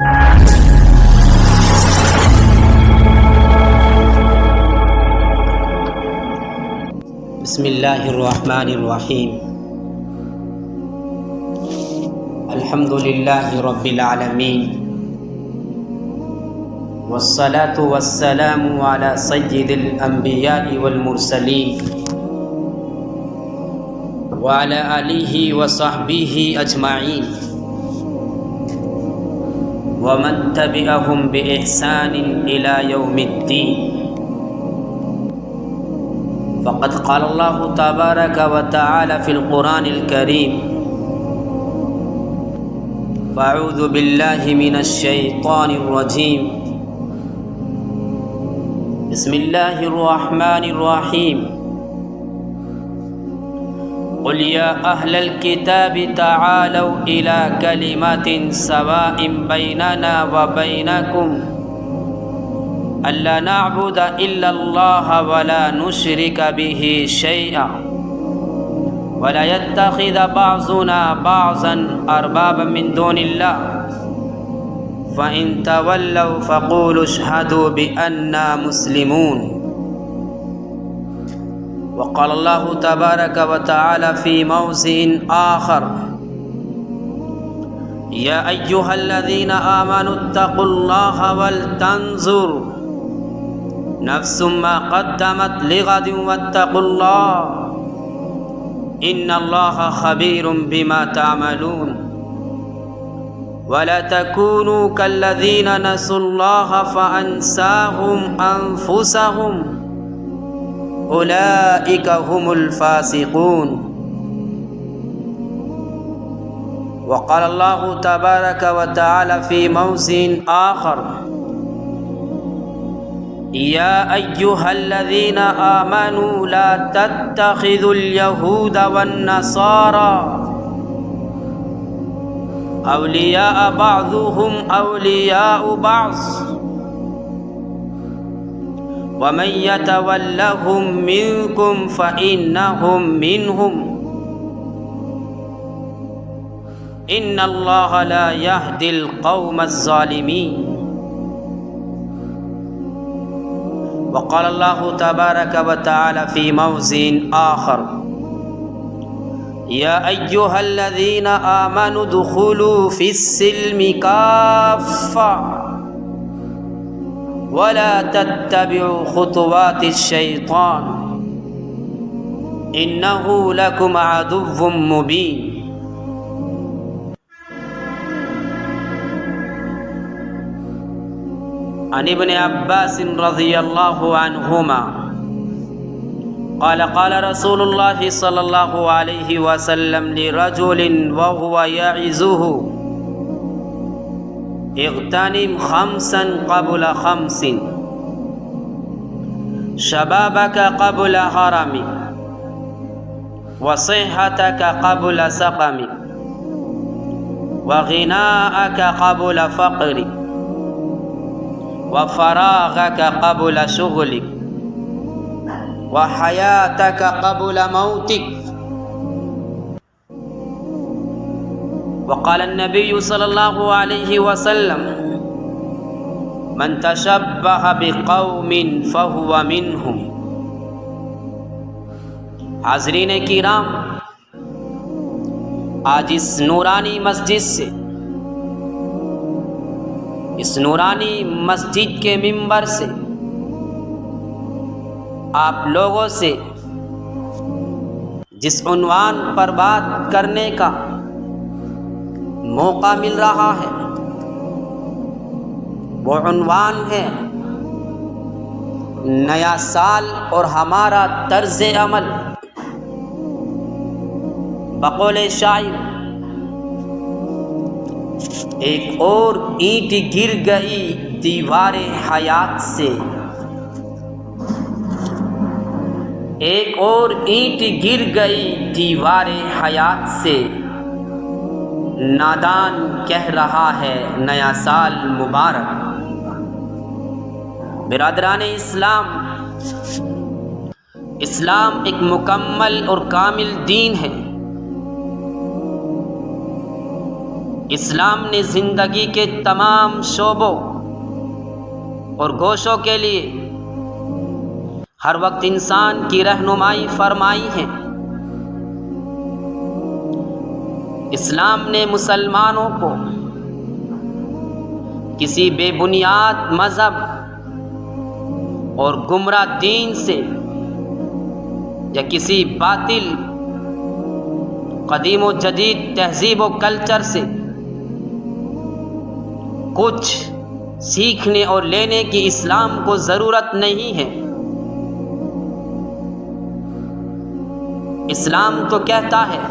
بسم اللہ الرحمن الرحیم الحمد للہ رب العالمین والصلاة والسلام على سید الانبیاء والمرسلین وعلى آلہ وصحبہ اجمعین ومن تبعهم بإحسان إلى يوم الدین. فقد قال الله تبارك وتعالى في القرآن الكريم: فأعوذ بالله من الشيطان الرجيم. بسم الله الرحمن الرحيم. قل يا أهل الكتاب تعالوا إلى كلمة سواء بيننا وبينكم ألا نعبد إلا الله ولا نشرك به شيئا ولا يتخذ بعضنا بعضا أربابا من دون الله فإن تولوا فقولوا اشهدوا بأننا مسلمون. وقال الله تبارك وتعالى في موضع آخر: يا أيها الذين آمنوا اتقوا الله ولتنظر نفس ما قدمت لغد واتقوا الله إن الله خبير بما تعملون. ولا تكونوا كالذين نسوا الله فأنساهم أنفسهم أولئك هم الفاسقون. وقال الله تبارك وتعالى في موضع آخر: يا أيها الذين آمنوا لا تتخذوا اليهود والنصارى أولياء بعضهم أولياء بعض ومن يتولهم منكم فإنهم منهم إن الله لا يهدي القوم الظالمين. وقال الله تبارك وتعالى في موضع آخر: يا أيها الذين آمنوا ادخلوا في السلم كافة ولا تتبعوا خطوات الشيطان إنه لكم عدو مبين. عن ابن عباس رضی اللہ عنہما قال قال رسول اللہ صلی اللہ علیہ وسلم لرجل وهو يعظه: اغتنم خمسا قبل خمس، شبابك قبل هرمك، وصحتك قبل سقمك، وغناءك قبل فقرك، وفراغك قبل شغلك، وحياتك قبل موتك. وقال النبي صلى الله عليه وسلم: من تشبه بقوم فهو منهم. حاضرین کرام، آج اس نورانی مسجد سے، اس نورانی مسجد کے منبر سے آپ لوگوں سے جس عنوان پر بات کرنے کا موقع مل رہا ہے وہ عنوان ہے نیا سال اور ہمارا طرز عمل. بقول شاعر: ایک اور اینٹ گر گئی دیوار حیات سے، ایک اور اینٹ گر گئی دیوار حیات سے، نادان کہہ رہا ہے نیا سال مبارک. برادران اسلام، اسلام ایک مکمل اور کامل دین ہے. اسلام نے زندگی کے تمام شعبوں اور گوشوں کے لیے ہر وقت انسان کی رہنمائی فرمائی ہے۔ اسلام نے مسلمانوں کو کسی بے بنیاد مذہب اور گمراہ دین سے یا کسی باطل قدیم و جدید تہذیب و کلچر سے کچھ سیکھنے اور لینے کی اسلام کو ضرورت نہیں ہے۔ اسلام تو کہتا ہے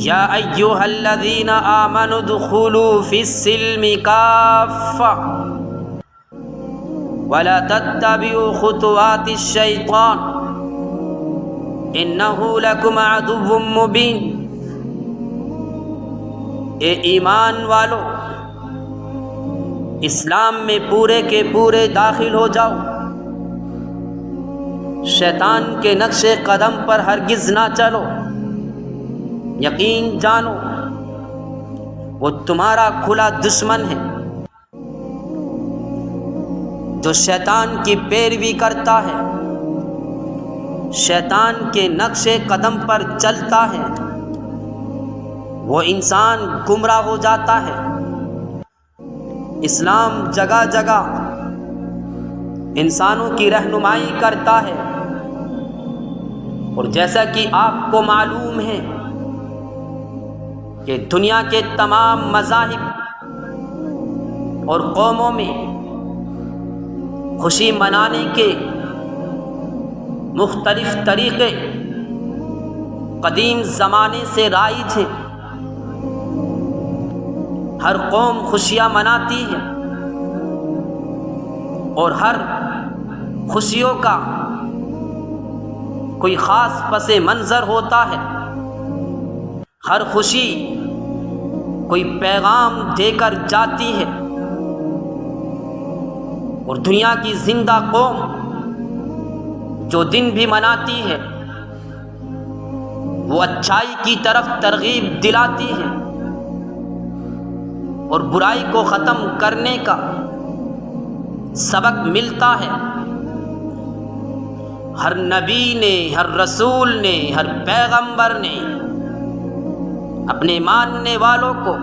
یا ایھا الذین آمنوا ادخلوا فی السلم کافۃ ولا تتبعوا خطوات الشیطان انہ لکم عدو مبین۔ اے ایمان والو، اسلام میں پورے کے پورے داخل ہو جاؤ، شیطان کے نقش قدم پر ہرگز نہ چلو، یقین جانو وہ تمہارا کھلا دشمن ہے جو شیطان کی پیروی کرتا ہے، شیطان کے نقش قدم پر چلتا ہے، وہ انسان گمراہ ہو جاتا ہے۔ اسلام جگہ جگہ انسانوں کی رہنمائی کرتا ہے، اور جیسا کہ آپ کو معلوم ہے کہ دنیا کے تمام مذاہب اور قوموں میں خوشی منانے کے مختلف طریقے قدیم زمانے سے رائج ہیں۔ ہر قوم خوشیاں مناتی ہے اور ہر خوشیوں کا کوئی خاص پس منظر ہوتا ہے، ہر خوشی کوئی پیغام دے کر جاتی ہے، اور دنیا کی زندہ قوم جو دن بھی مناتی ہے وہ اچھائی کی طرف ترغیب دلاتی ہے اور برائی کو ختم کرنے کا سبق ملتا ہے۔ ہر نبی نے، ہر رسول نے، ہر پیغمبر نے اپنے ماننے والوں کو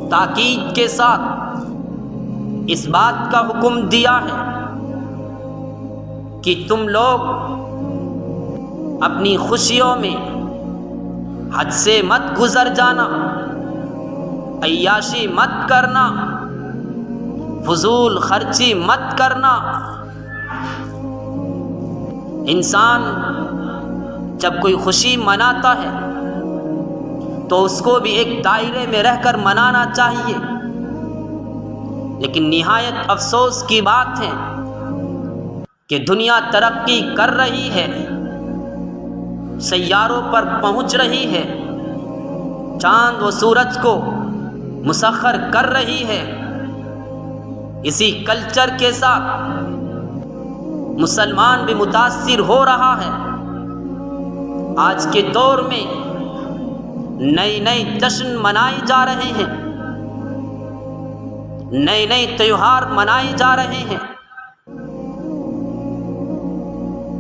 تاکید کے ساتھ اس بات کا حکم دیا ہے کہ تم لوگ اپنی خوشیوں میں حد سے مت گزر جانا، عیاشی مت کرنا، فضول خرچی مت کرنا۔ انسان جب کوئی خوشی مناتا ہے تو اس کو بھی ایک دائرے میں رہ کر منانا چاہیے، لیکن نہایت افسوس کی بات ہے کہ دنیا ترقی کر رہی ہے، سیاروں پر پہنچ رہی ہے، چاند و سورج کو مسخر کر رہی ہے، اسی کلچر کے ساتھ مسلمان بھی متاثر ہو رہا ہے۔ آج کے دور میں نئے نئے جشن منائے جا رہے ہیں، نئے نئے تہوار منائے جا رہے ہیں،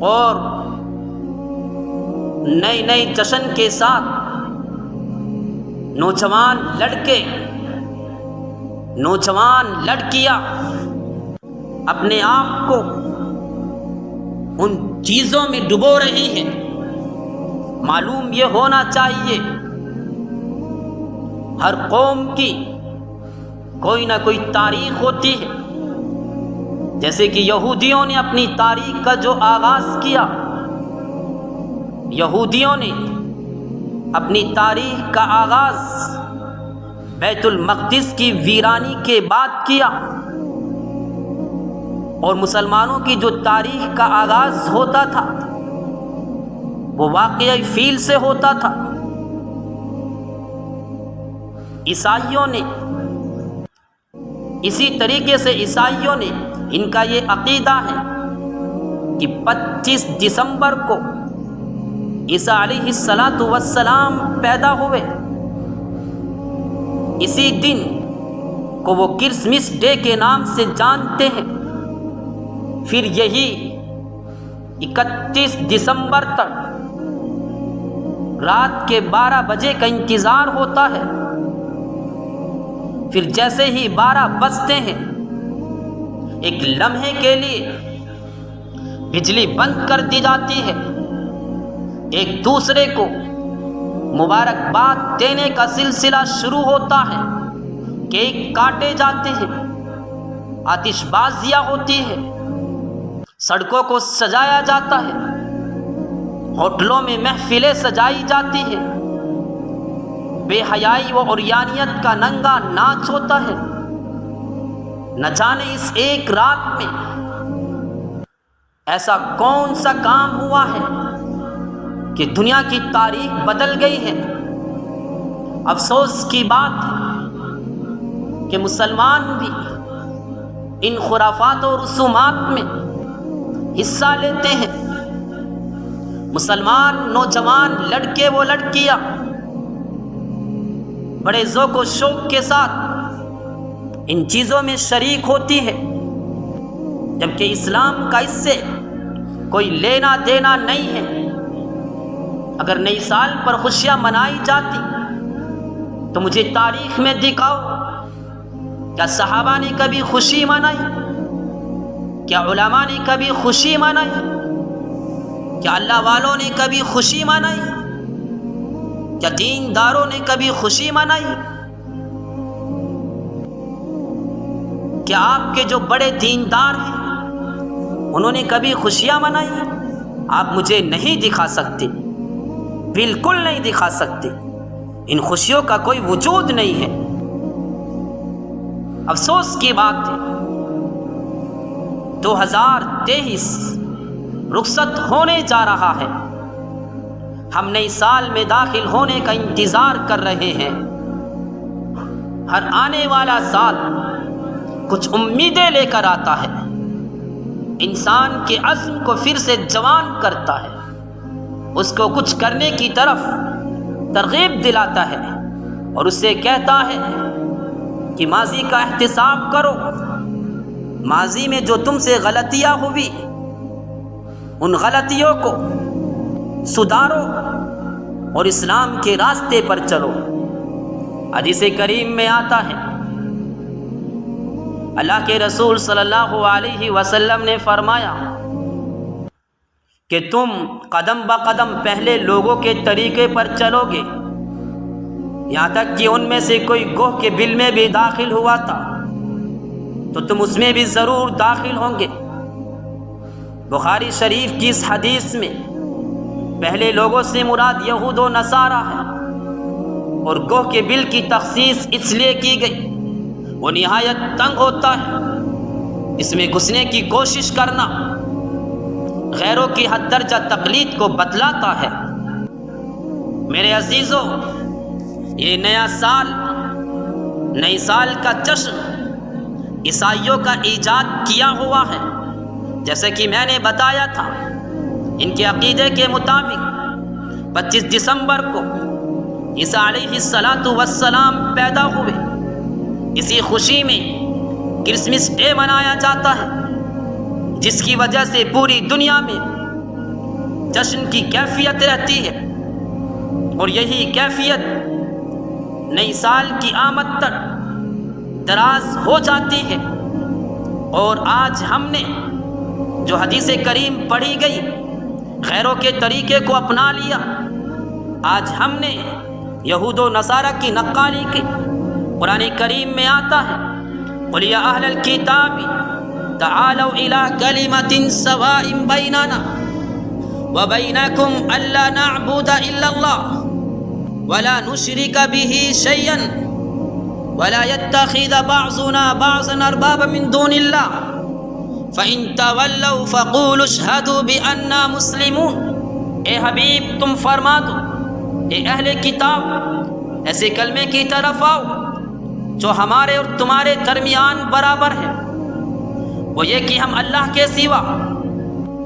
اور نئے نئے جشن کے ساتھ نوجوان لڑکے، نوجوان لڑکیاں اپنے آپ کو ان چیزوں میں ڈبو رہی ہیں۔ معلوم یہ ہونا چاہیے ہر قوم کی کوئی نہ کوئی تاریخ ہوتی ہے، جیسے کہ یہودیوں نے اپنی تاریخ کا جو آغاز کیا، یہودیوں نے اپنی تاریخ کا آغاز بیت المقدس کی ویرانی کے بعد کیا، اور مسلمانوں کی جو تاریخ کا آغاز ہوتا تھا وہ واقعی فیل سے ہوتا تھا۔ عیسائیوں نے اسی طریقے سے، عیسائیوں نے، ان کا یہ عقیدہ ہے کہ 25 دسمبر کو عیسیٰ علیہ الصلاۃ والسلام پیدا ہوئے، اسی دن کو وہ کرسمس ڈے کے نام سے جانتے ہیں۔ پھر یہی 31 دسمبر تک رات کے 12 بجے کا انتظار ہوتا ہے۔ پھر جیسے ہی 12 بجتے ہیں، ایک لمحے کے لیے بجلی بند کر دی جاتی ہے، ایک دوسرے کو مبارکباد دینے کا سلسلہ شروع ہوتا ہے، کیک کاٹے جاتے ہیں، آتش بازیاں ہوتی ہے، سڑکوں کو سجایا جاتا ہے، ہوٹلوں میں محفلیں سجائی جاتی ہیں، بے حیائی و عریانیت کا ننگا ناچ ہوتا ہے۔ نہ جانے اس ایک رات میں ایسا کون سا کام ہوا ہے کہ دنیا کی تاریخ بدل گئی ہے۔ افسوس کی بات ہے کہ مسلمان بھی ان خرافات و رسومات میں حصہ لیتے ہیں۔ مسلمان نوجوان لڑکے و لڑکیاں بڑے ذوق و شوق کے ساتھ ان چیزوں میں شریک ہوتی ہے، جبکہ اسلام کا اس سے کوئی لینا دینا نہیں ہے۔ اگر نئی سال پر خوشیاں منائی جاتی تو مجھے تاریخ میں دکھاؤ، کیا صحابہ نے کبھی خوشی منائی؟ کیا علماء نے کبھی خوشی منائی؟ کیا اللہ والوں نے کبھی خوشی منائی؟ کیا دینداروں نے کبھی خوشی منائی؟ کیا آپ کے جو بڑے دیندار ہیں انہوں نے کبھی خوشیاں منائی؟ آپ مجھے نہیں دکھا سکتے، بالکل نہیں دکھا سکتے۔ ان خوشیوں کا کوئی وجود نہیں ہے۔ افسوس کی بات ہے 2023 رخصت ہونے جا رہا ہے، ہم نئی سال میں داخل ہونے کا انتظار کر رہے ہیں۔ ہر آنے والا سال کچھ امیدیں لے کر آتا ہے، انسان کے عزم کو پھر سے جوان کرتا ہے، اس کو کچھ کرنے کی طرف ترغیب دلاتا ہے اور اسے کہتا ہے کہ ماضی کا احتساب کرو، ماضی میں جو تم سے غلطیاں ہوئی ان غلطیوں کو سدھارو اور اسلام کے راستے پر چلو۔ حدیث کریم میں آتا ہے، اللہ کے رسول صلی اللہ علیہ وسلم نے فرمایا کہ تم قدم بقدم پہلے لوگوں کے طریقے پر چلو گے، یہاں تک کہ ان میں سے کوئی گوہ کے بل میں بھی داخل ہوا تھا تو تم اس میں بھی ضرور داخل ہوں گے۔ بخاری شریف کی اس حدیث میں پہلے لوگوں سے مراد یہود و نصارہ ہے، اور گوہ کے بل کی تخصیص اس لیے کی گئی وہ نہایت تنگ ہوتا ہے، اس میں گھسنے کی کوشش کرنا غیروں کی حد درجہ تقلید کو بتلاتا ہے۔ میرے عزیزو، یہ نیا سال، نئی سال کا جشن عیسائیوں کا ایجاد کیا ہوا ہے۔ جیسے کہ میں نے بتایا تھا، ان کے عقیدے کے مطابق 25 دسمبر کو عیسیٰ علیہ السلام پیدا ہوئے۔ اسی خوشی میں کرسمس ڈے منایا جاتا ہے، جس کی وجہ سے پوری دنیا میں جشن کی کیفیت رہتی ہے، اور یہی کیفیت نئی سال کی آمد تک دراز ہو جاتی ہے۔ اور آج ہم نے جو حدیث کریم پڑھی گئی، غیروں کے طریقے کو اپنا لیا۔ آج ہم نے یہود و نصارہ کی نقالی کی۔ قرآن کریم میں آتا ہے، قُلْ يَا أَهْلَ الْكِتَابِ تَعَالَوْا إِلَىٰ كَلِمَةٍ سَوَاءٍ بَيْنَنَا وَبَيْنَكُمْ أَلَّا نَعْبُدَ إِلَّا اللَّهَ وَلَا نُشْرِكَ بِهِ شَيْئًا وَلَا يَتَّخِذَ بَعْضُنَا بَعْضًا أَرْبَابًا مِّن دُونِ اللَّهِ فَإِن تَوَلَّوْا فَقُولُوا اشْهَدُوا بِأَنَّا مُسْلِمُونَ۔ اے حبیب تم فرما دو، اے اہل کتاب، ایسے کلمے کی طرف آؤ جو ہمارے اور تمہارے درمیان برابر ہے، وہ یہ کہ ہم اللہ کے سوا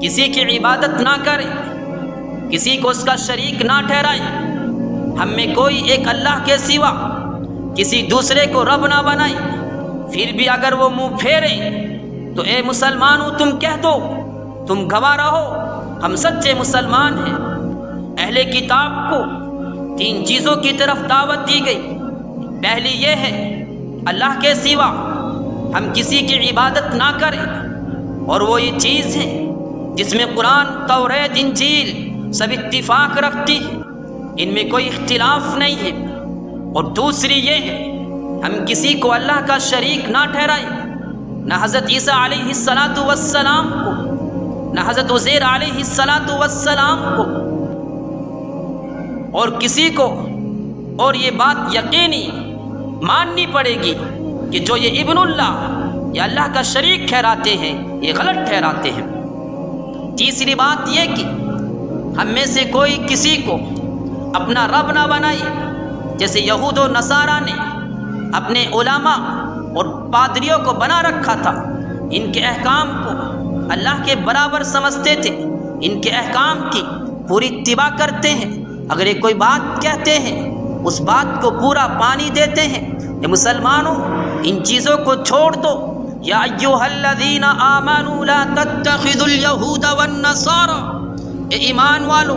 کسی کی عبادت نہ کریں، کسی کو اس کا شریک نہ ٹھہرائیں۔ ہم میں کوئی ایک اللہ کے سوا کسی دوسرے کو رب نہ بنائیں، پھر بھی اگر وہ منہ پھیرے تو اے مسلمانوں تم کہہ دو، تم گواہ رہو ہم سچے مسلمان ہیں۔ اہل کتاب کو 3 چیزوں کی طرف دعوت دی گئی۔ پہلی یہ ہے اللہ کے سوا ہم کسی کی عبادت نہ کریں، اور وہ یہ چیز ہے جس میں قرآن، توریت، انجیل سب اتفاق رکھتی ہے، ان میں کوئی اختلاف نہیں ہے۔ اور دوسری یہ ہے ہم کسی کو اللہ کا شریک نہ ٹھہرائیں، نہ حضرت عیسیٰ علیہ السلام کو، نہ حضرت عزیر علیہ السلام کو، اور کسی کو اور یہ بات یقینی ماننی پڑے گی کہ جو یہ ابن اللہ یا اللہ کا شریک ٹھہراتے ہیں یہ غلط ٹھہراتے ہیں۔ تیسری بات یہ کہ ہم میں سے کوئی کسی کو اپنا رب نہ بنائے، جیسے یہود و نصارہ نے اپنے علماء اور پادریوں کو بنا رکھا تھا، ان کے احکام کو اللہ کے برابر سمجھتے تھے، ان کے احکام کی پوری اتباع کرتے ہیں، اگر یہ کوئی بات کہتے ہیں اس بات کو پورا پانی دیتے ہیں۔ اے مسلمانوں ان چیزوں کو چھوڑ دو۔ یا ایھا الذین آمنوا لا تتخذوا الیہود والنصارى، اے ایمان والو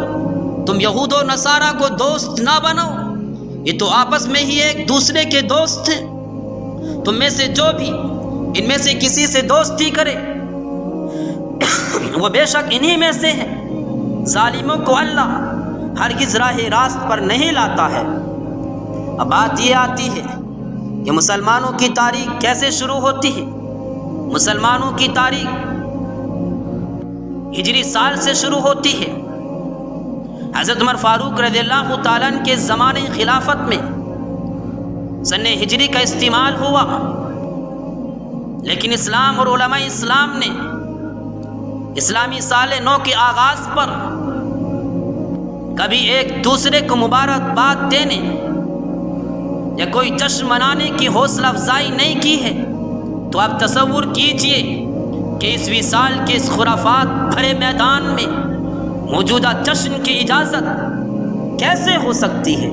تم یہود و نصارہ کو دوست نہ بناؤ، یہ تو آپس میں ہی ایک دوسرے کے دوست ہیں۔ تم میں سے جو بھی ان میں سے کسی سے دوستی کرے وہ بے شک انہی میں سے ہے۔ ظالموں کو اللہ ہرگز راہ راست پر نہیں لاتا ہے۔ اب بات یہ آتی ہے کہ مسلمانوں کی تاریخ کیسے شروع ہوتی ہے۔ مسلمانوں کی تاریخ ہجری سال سے شروع ہوتی ہے۔ حضرت عمر فاروق رضی اللہ تعالیٰ عنہ کے زمانے خلافت میں سن ہجری کا استعمال ہوا، لیکن اسلام اور علماء اسلام نے اسلامی سال نو کے آغاز پر کبھی ایک دوسرے کو مبارکباد دینے یا کوئی جشن منانے کی حوصلہ افزائی نہیں کی ہے۔ تو آپ تصور کیجئے کہ 20ویں سال کے اس خرافات بھرے میدان میں موجودہ جشن کی اجازت کیسے ہو سکتی ہے؟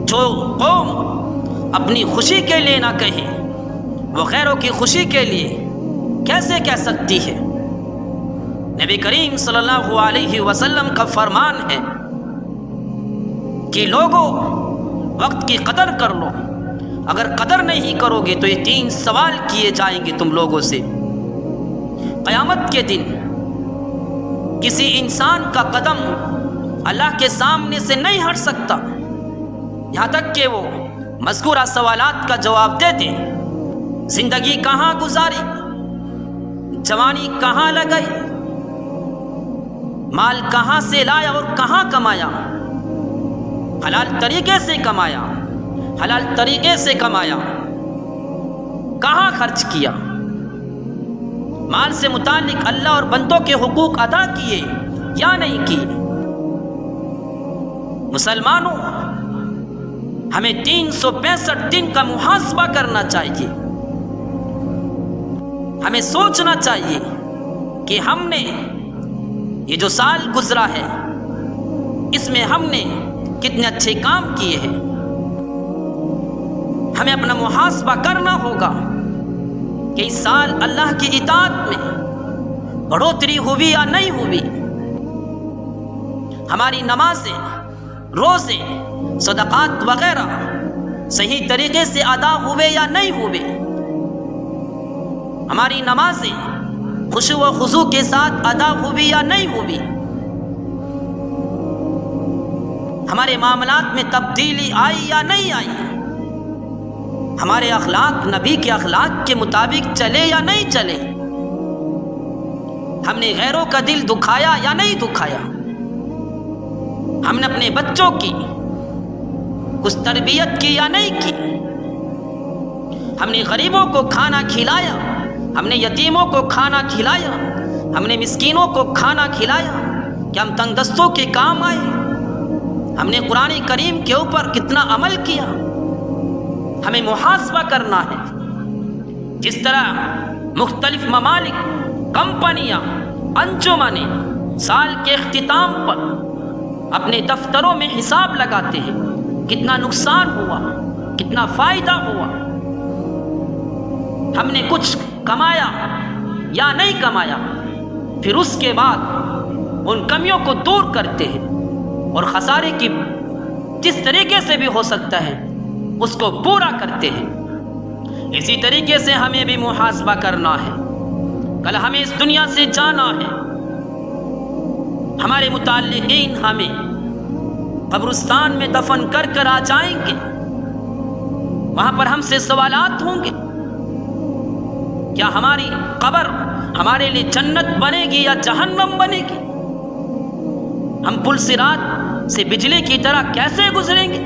جو قوم اپنی خوشی کے لیے نہ کہے وہ غیروں کی خوشی کے لیے کیسے کہہ سکتی ہے؟ نبی کریم صلی اللہ علیہ وسلم کا فرمان ہے کہ لوگوں وقت کی قدر کر لو، اگر قدر نہیں کرو گے تو یہ 3 سوال کیے جائیں گے تم لوگوں سے۔ قیامت کے دن کسی انسان کا قدم اللہ کے سامنے سے نہیں ہٹ سکتا یہاں تک کہ وہ مذکورہ سوالات کا جواب دے دے۔ زندگی کہاں گزاری، جوانی کہاں لگائی، مال کہاں سے لایا اور کہاں کمایا، حلال طریقے سے کمایا، حلال طریقے سے کمایا، کہاں خرچ کیا، مال سے متعلق اللہ اور بندوں کے حقوق ادا کیے یا نہیں کیے۔ مسلمانوں ہمیں 365 دن کا محاسبہ کرنا چاہیے۔ ہمیں سوچنا چاہیے کہ ہم نے یہ جو سال گزرا ہے اس میں ہم نے کتنے اچھے کام کیے ہیں۔ ہمیں اپنا محاسبہ کرنا ہوگا کہ اس سال اللہ کی اطاعت میں بڑھوتری ہوئی یا نہیں ہوئی، ہماری نمازیں، روزے، صدقات وغیرہ صحیح طریقے سے ادا ہوئے یا نہیں ہوئے، ہماری نمازیں خشوع و خضوع کے ساتھ ادا ہوئی یا نہیں ہوئی، ہمارے معاملات میں تبدیلی آئی یا نہیں آئی، ہمارے اخلاق نبی کے اخلاق کے مطابق چلے یا نہیں چلے، ہم نے غیروں کا دل دکھایا یا نہیں دکھایا، ہم نے اپنے بچوں کی کچھ تربیت کی یا نہیں کی، ہم نے غریبوں کو کھانا کھلایا، ہم نے یتیموں کو کھانا کھلایا، ہم نے مسکینوں کو کھانا کھلایا، کہ ہم تنگ دستوں کے کام آئے، ہم نے قرآن کریم کے اوپر کتنا عمل کیا۔ ہمیں محاسبہ کرنا ہے۔ جس طرح مختلف ممالک، کمپنیاں، انجمنیں سال کے اختتام پر اپنے دفتروں میں حساب لگاتے ہیں، کتنا نقصان ہوا، کتنا فائدہ ہوا، ہم نے کچھ کمایا یا نہیں کمایا، پھر اس کے بعد ان کمیوں کو دور کرتے ہیں اور خسارے کی جس طریقے سے بھی ہو سکتا ہے اس کو پورا کرتے ہیں۔ اسی طریقے سے ہمیں بھی محاسبہ کرنا ہے، کل ہمیں اس دنیا سے جانا ہے، ہمارے متعلقین ہمیں قبرستان میں دفن کر کر آ جائیں گے، وہاں پر ہم سے سوالات ہوں گے، کیا ہماری قبر ہمارے لیے جنت بنے گی یا جہنم بنے گی؟ ہم پل صراط سے بجلی کی طرح کیسے گزریں گے؟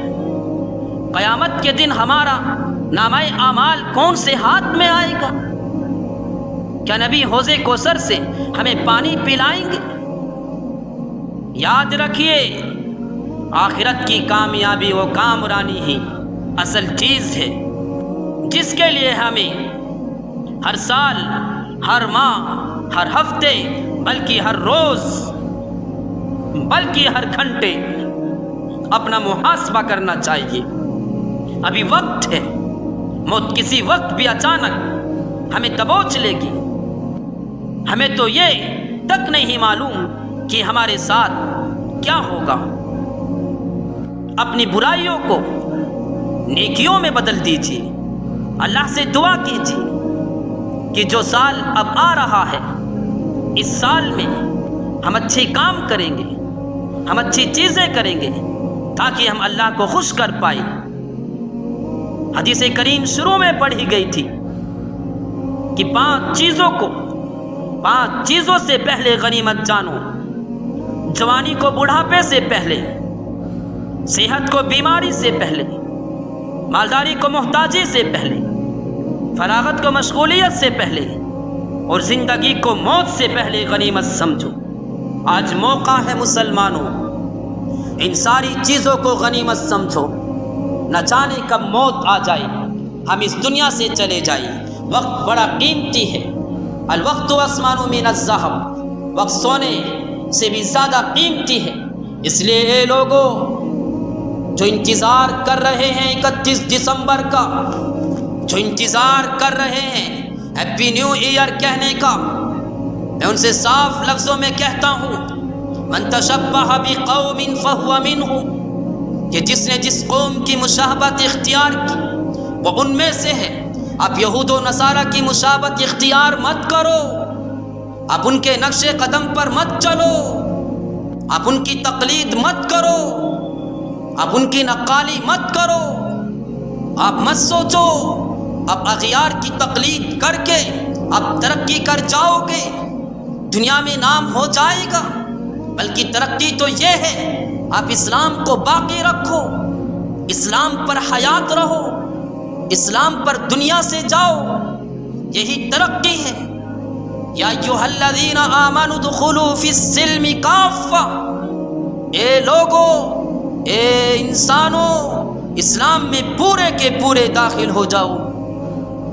قیامت کے دن ہمارا نامہ اعمال کون سے ہاتھ میں آئے گا؟ کیا نبی حوض کوثر سے ہمیں پانی پلائیں گے؟ یاد رکھیے، آخرت کی کامیابی و کامرانی ہی اصل چیز ہے، جس کے لیے ہمیں ہر سال، ہر ماہ، ہر ہفتے، بلکہ ہر روز، بلکہ ہر گھنٹے اپنا محاسبہ کرنا چاہیے۔ ابھی وقت ہے، موت کسی وقت بھی اچانک ہمیں دبوچ لے گی، ہمیں تو یہ تک نہیں معلوم کہ ہمارے ساتھ کیا ہوگا۔ اپنی برائیوں کو نیکیوں میں بدل دیجیے، اللہ سے دعا کیجیے کہ جو سال اب آ رہا ہے، اس سال میں ہم اچھے کام کریں گے، ہم اچھی چیزیں کریں گے تاکہ ہم اللہ کو خوش کر پائیں۔ حدیث کریم شروع میں پڑھی گئی تھی کہ 5 چیزوں سے پہلے غنیمت جانو، جوانی کو بڑھاپے سے پہلے، صحت کو بیماری سے پہلے، مالداری کو محتاجی سے پہلے، فراغت کو مشغولیت سے پہلے، اور زندگی کو موت سے پہلے غنیمت سمجھو۔ آج موقع ہے مسلمانوں، ان ساری چیزوں کو غنیمت سمجھو، نہ جانے کب موت آ جائے، ہم اس دنیا سے چلے جائیں۔ وقت بڑا قیمتی ہے، الوقت اسمان من الذهب، وقت سونے سے بھی زیادہ قیمتی ہے۔ اس لیے اے لوگوں جو انتظار کر رہے ہیں 31 دسمبر کا، جو انتظار کر رہے ہیں ہیپی نیو ایئر کہنے کا، میں ان سے صاف لفظوں میں کہتا ہوں، من تشبہ بقوم فہو منہم، کہ جس نے جس قوم کی مشابہت اختیار کی وہ ان میں سے ہے۔ اب یہود و نصارہ کی مشابہت اختیار مت کرو، اب ان کے نقش قدم پر مت چلو، اب ان کی تقلید مت کرو، اب ان کی نقالی مت کرو، آپ مت سوچو اب اغیار کی تقلید کر کے اب ترقی کر جاؤ گے، دنیا میں نام ہو جائے گا، بلکہ ترقی تو یہ ہے آپ اسلام کو باقی رکھو، اسلام پر حیات رہو، اسلام پر دنیا سے جاؤ، یہی ترقی ہے۔ یا ایھا الذین آمنوا ادخلوا فی السلم کافہ، اے لوگو، اے انسانوں، اسلام میں پورے کے پورے داخل ہو جاؤ۔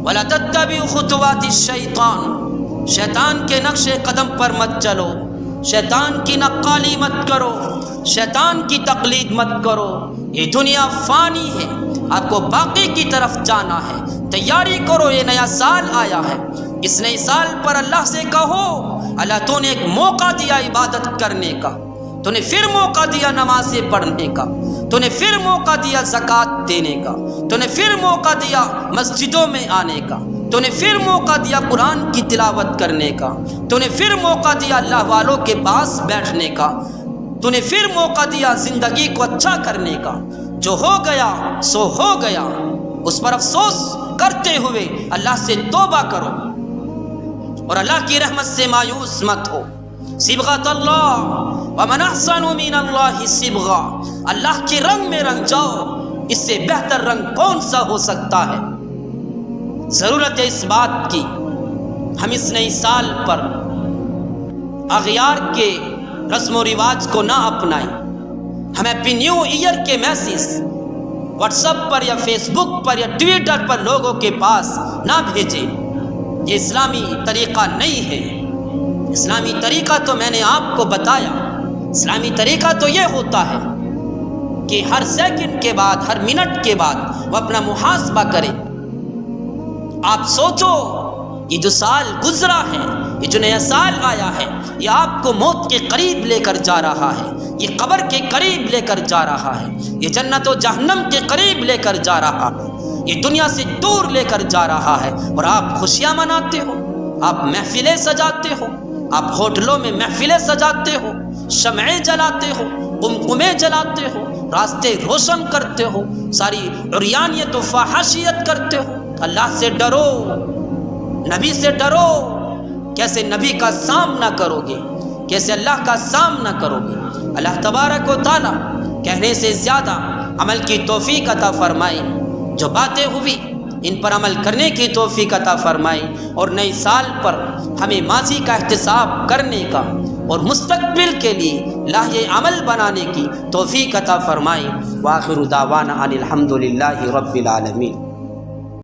ولا تتبعوا خطوات الشیطان، شیطان کے نقش قدم پر مت چلو، شیطان کی نقالی مت کرو، شیطان کی تقلید مت کرو۔ یہ دنیا فانی ہے، آپ کو باقی کی طرف جانا ہے، تیاری کرو، یہ نیا سال آیا ہے۔ اس نئے سال پر اللہ سے کہو، اللہ تو نے ایک موقع دیا عبادت کرنے کا، تو نے پھر موقع دیا نمازیں پڑھنے کا، تو نے پھر موقع دیا زکوٰۃ دینے کا، تو نے پھر موقع دیا مسجدوں میں آنے کا، تو نے پھر موقع دیا قرآن کی تلاوت کرنے کا، تو نے پھر موقع دیا اللہ والوں کے پاس بیٹھنے کا، تو نے پھر موقع دیا زندگی کو اچھا کرنے کا۔ جو ہو گیا سو ہو گیا، اس پر افسوس کرتے ہوئے اللہ سے توبہ کرو اور اللہ کی رحمت سے مایوس مت ہو۔ صبغۃ اللہ ومن احسن من اللہ صبغہ، اللہ کے رنگ میں رنگ جاؤ، اس سے بہتر رنگ کون سا ہو سکتا ہے؟ ضرورت ہے اس بات کی ہم اس نئے سال پر اغیار کے رسم و رواج کو نہ اپنائیں، ہم ہیپی نیو ایئر کے میسیج واٹس ایپ پر یا فیس بک پر یا ٹویٹر پر لوگوں کے پاس نہ بھیجیں، یہ اسلامی طریقہ نہیں ہے۔ اسلامی طریقہ تو میں نے آپ کو بتایا، اسلامی طریقہ تو یہ ہوتا ہے کہ ہر سیکنڈ کے بعد، ہر منٹ کے بعد وہ اپنا محاسبہ کرے۔ آپ سوچو، یہ جو سال گزرا ہے، یہ جو نیا سال آیا ہے، یہ آپ کو موت کے قریب لے کر جا رہا ہے، یہ قبر کے قریب لے کر جا رہا ہے، یہ جنت و جہنم کے قریب لے کر جا رہا ہے، یہ دنیا سے دور لے کر جا رہا ہے، اور آپ خوشیاں مناتے ہو، آپ محفلیں سجاتے ہو، آپ ہوٹلوں میں محفلیں سجاتے ہو، شمعیں جلاتے ہو، قمقمیں جلاتے ہو، راستے روشن کرتے ہو، ساری عریانیت و فحاشیت کرتے ہو۔ اللہ سے ڈرو، نبی سے ڈرو۔ کیسے نبی کا سامنا کرو گے؟ کیسے اللہ کا سامنا کرو گے؟ اللہ تبارک و تعالی کہنے سے زیادہ عمل کی توفیق عطا فرمائے۔ جو باتیں ہوئی ان پر عمل کرنے کی توفیق عطا فرمائے، اور نئے سال پر ہمیں ماضی کا احتساب کرنے کا اور مستقبل کے لیے لاہے عمل بنانے کی توفیق عطا فرمائے۔ وآخر دعوانا ان الحمد للہ رب العالمین۔